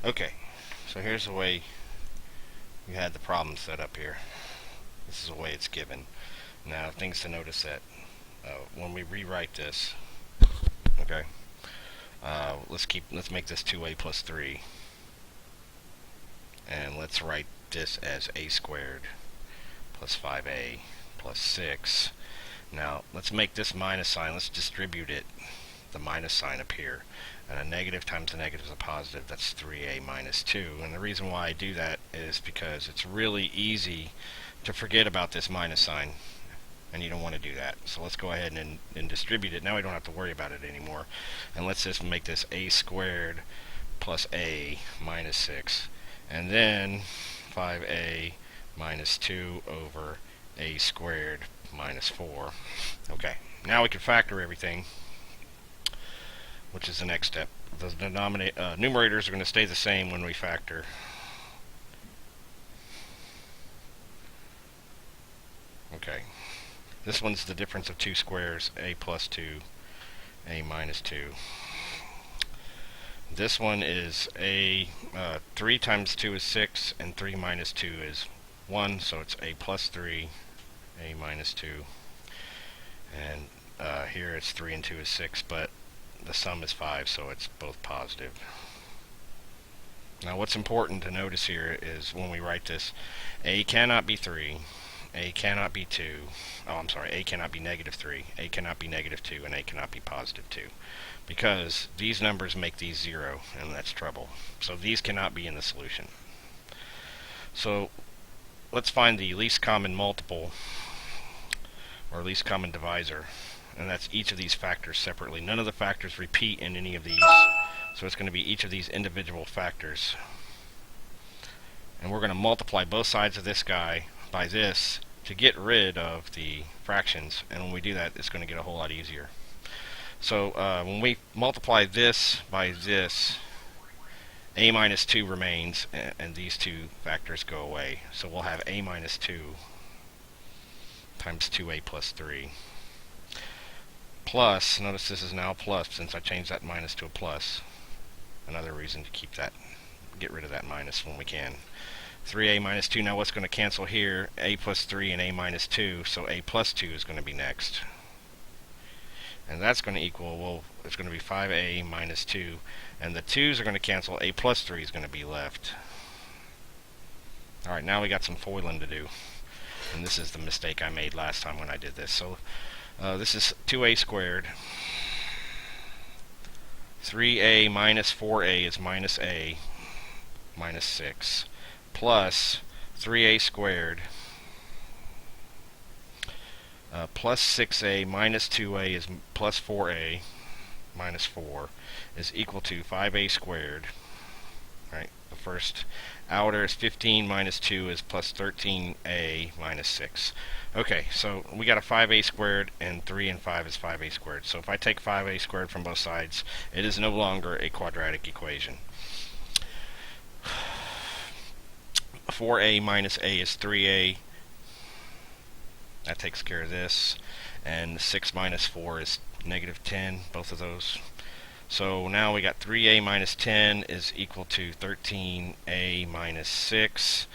Okay, so here's the way you had the problem set up here. This is the way it's given. Now, things to notice that when we rewrite this, okay, let's make this 2a plus 3, and let's write this as a squared plus 5a plus 6. Now, let's make this minus sign. Let's distribute it, the minus sign up here. And a negative times a negative is a positive. That's 3a minus 2. And the reason why I do that is because it's really easy to forget about this minus sign, and you don't want to do that. So let's go ahead and distribute it. Now we don't have to worry about it anymore. And let's just make this a squared plus a minus 6. And then 5a minus 2 over a squared minus 4. Okay, now we can factor everything, which is the next step. The numerators are going to stay the same when we factor. Okay, this one's the difference of two squares, a plus 2, a minus 2. This one is 3 times 2 is 6, and 3 minus 2 is 1, so it's a plus 3, a minus 2. And here it's 3 and 2 is 6, but the sum is 5, so it's both positive. Now what's important to notice here is when we write this, a cannot be 3, a cannot be 2, oh I'm sorry, a cannot be negative 3, a cannot be negative 2, and a cannot be positive 2. Because these numbers make these 0, and that's trouble. So these cannot be in the solution. So let's find the least common multiple, or least common divisor, and that's each of these factors separately. None of the factors repeat in any of these, so it's going to be each of these individual factors. And we're going to multiply both sides of this guy by this to get rid of the fractions, and when we do that, it's going to get a whole lot easier. So when we multiply this by this, a minus 2 remains, and these two factors go away. So we'll have a minus 2 times 2a plus 3. Plus, notice this is now plus since I changed that minus to a plus. Another reason to get rid of that minus when we can. 3a minus 2, now what's going to cancel here? A plus 3 and a minus 2, so a plus 2 is going to be next. And that's going to equal, well, it's going to be 5a minus 2, and the 2's are going to cancel, a plus 3 is going to be left. Alright, now we got some foiling to do, and this is the mistake I made last time when I did this. So this is 2a squared, 3a minus 4a is minus a, minus 6, plus 3a squared, plus 6a minus 2a is plus 4a minus 4 is equal to 5a squared. Right, the first outer is 15 minus 2 is plus 13a minus 6. Okay, so we got a 5a squared, and 3 and 5 is 5a squared. So if I take 5a squared from both sides, it is no longer a quadratic equation. 4a minus a is 3a. That takes care of this. And 6 minus 4 is negative 10, both of those. So now we got 3a minus 10 is equal to 13a minus 6.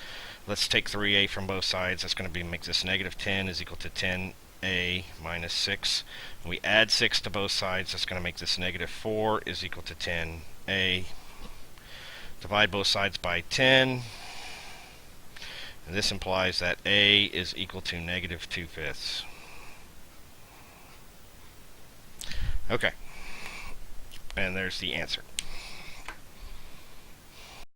Let's take 3a from both sides. That's going to make this negative 10 is equal to 10a minus 6. We add 6 to both sides. That's going to make this negative 4 is equal to 10a. Divide both sides by 10. And this implies that a is equal to negative 2/5. Okay. And there's the answer.